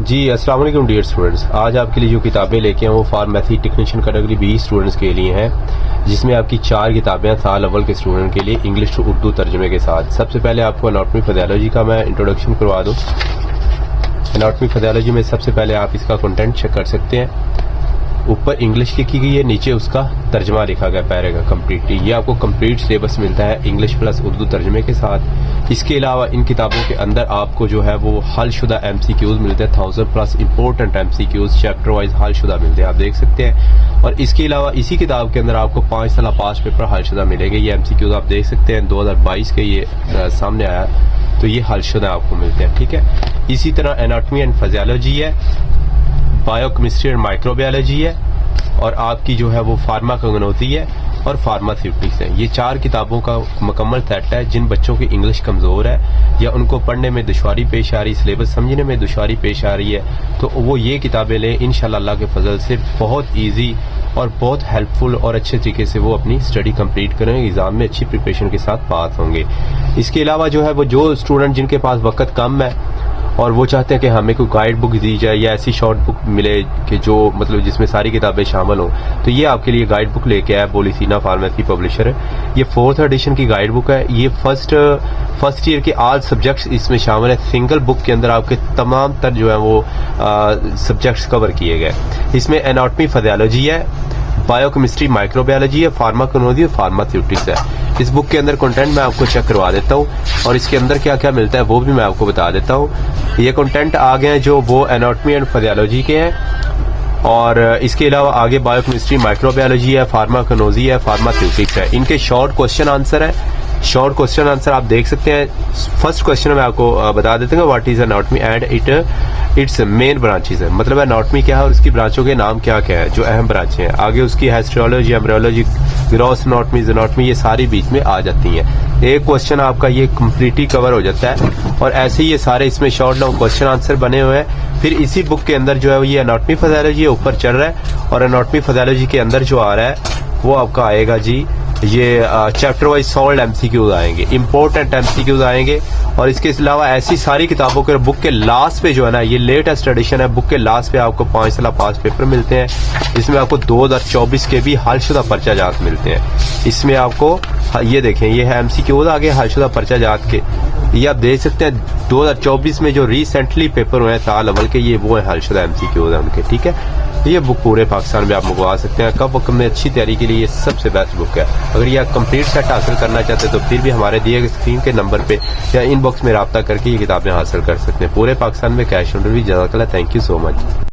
जी अस्सलाम वालेकुम dear students. आज आपके लिए जो किताबें लेके आए वो pharmacy technician category B students के लिए हैं, जिसमें आपकी 4 किताबें हैं साल अव्वल के स्टूडेंट के लिए इंग्लिश टू उर्दू तर्जुमे के साथ। सबसे पहले आपको एनाटॉमी फिजियोलॉजी का मैं इंट्रोडक्शन करवा दूँ। एनाटॉमी फिजियोलॉजी में सबसे पहले आप इसका कंटेंट चेक कर सकते हैं। ऊपर इंग्लिश लिखी गई है, नीचे उसका तर्जमा लिखा गया पैरे का कम्प्लीटली। ये आपको कंप्लीट सिलेबस मिलता है इंग्लिश प्लस उर्दू तर्जमे के साथ। इसके अलावा इन किताबों के अंदर आपको जो है वो हलशुदा MCQs मिलते हैं, 1000+ इंपॉर्टेंट MCQs चैप्टर वाइज हलशुदा मिलते हैं, आप देख सकते हैं। और इसके अलावा इसी किताब के अंदर आपको 5 साल पास पेपर हलशुदा मिलेंगे। ये MCQs आप देख सकते हैं 2022 के ये सामने आया, तो ये हलशुदा आपको मिलते हैं, ठीक है। इसी तरह एनाटॉमी एंड फिजियोलॉजी है, बायोकेमिस्ट्री एंड माइक्रोबायोलॉजी है, और आपकी जो है वो फार्माकोग्नोसी है और फार्मास्यूटिक्स है। ये 4 किताबों का मुकम्मल सेट है। जिन बच्चों की इंग्लिश कमज़ोर है या उनको पढ़ने में दुश्वारी पेश आ रही, सिलेबस समझने में दुश्वारी पेश आ रही है, तो वो ये किताबें लें। इंशाल्लाह अल्लाह के फजल से बहुत ईजी और बहुत हेल्पफुल और अच्छे तरीके से वो अपनी स्टडी कंप्लीट करेंगे, एग्जाम में अच्छी प्रिपरेशन के साथ पास होंगे। इसके अलावा जो है वो जो स्टूडेंट जिनके पास वक्त कम है और वो चाहते हैं कि हमें कोई गाइड बुक दी जाए या ऐसी शॉर्ट बुक मिले कि जो मतलब जिसमें सारी किताबें शामिल हों, तो ये आपके लिए गाइड बुक लेके आया। बोलिसीना फार्मेसी पब्लिशर है, ये 4th एडिशन की गाइड बुक है। ये फर्स्ट ईयर के ऑल सब्जेक्ट्स इसमें शामिल है। सिंगल बुक के अंदर आपके तमाम तर जो है वो सब्जेक्ट्स कवर किए गए। इसमें एनाटॉमी फिजियोलॉजी है, बायोकेमिस्ट्री माइक्रोबायोलॉजी है, फार्माकोग्नोसी और फार्मास्यूटिक्स है। इस बुक के अंदर कंटेंट मैं आपको चेक करवा देता हूँ और इसके अंदर क्या क्या मिलता है वो भी मैं आपको बता देता हूँ। ये कंटेंट आगे हैं जो वो एनाटॉमी एंड फिजियोलॉजी के हैं, और इसके अलावा आगे बायोकेमिस्ट्री माइक्रोबायोलॉजी है, फार्माकोग्नोसी है, फार्मास्यूटिक्स है। इनके शॉर्ट क्वेश्चन आंसर है। शॉर्ट क्वेश्चन आंसर आप देख सकते हैं। फर्स्ट क्वेश्चन में आपको बता देते हैं what is anatomy and it's main branches है, मतलब एनाटॉमी क्या है और उसकी ब्रांचों के नाम क्या क्या है, जो अहम ब्रांचें हैं। आगे उसकी histology, embryology, gross anatomy, anatomy, ये सारी बीच में आ जाती हैं। एक क्वेश्चन आपका ये कम्प्लीटली कवर हो जाता है, और ऐसे ही ये सारे इसमें शॉर्ट लॉन्ग क्वेश्चन आंसर बने हुए हैं। फिर इसी बुक के अंदर जो है ये एनाटॉमी फिजियोलॉजी ऊपर चल रहा है, और एनाटॉमी फिजियोलॉजी के अंदर जो आ रहा है वो आपका आएगा जी ये चैप्टर वाइज सॉल्व MCQs आएंगे, इंपॉर्टेंट MCQs आएंगे। और इसके अलावा ऐसी सारी किताबों के बुक के लास्ट पे जो है ना, ये लेटेस्ट एडिशन है, बुक के लास्ट पे आपको 5 साल पास पेपर मिलते हैं। इसमें आपको 2024 के भी हलशुदा पर्चा जात मिलते हैं। इसमें आपको ये देखें, ये है MCQs आगे हलशुदा पर्चा जात के, ये आप देख सकते हैं 2024 में जो रिसेंटली पेपर हुए हैं साल अव्वल के, ये वो है हलशुदा MCQs है उनके, ठीक है। ये बुक पूरे पाकिस्तान में आप मंगवा सकते हैं। कब वक्त में अच्छी तैयारी के लिए ये सबसे बेस्ट बुक है। अगर ये आप कंप्लीट सेट हासिल करना चाहते हैं तो फिर भी हमारे दिए गए स्क्रीन के नंबर पे या इनबॉक्स में रब्ता करके ये किताबें हासिल कर सकते हैं। पूरे पाकिस्तान में कैश ऑन डिलीवरी। जज़ाकल्लाह, थैंक यू सो मच।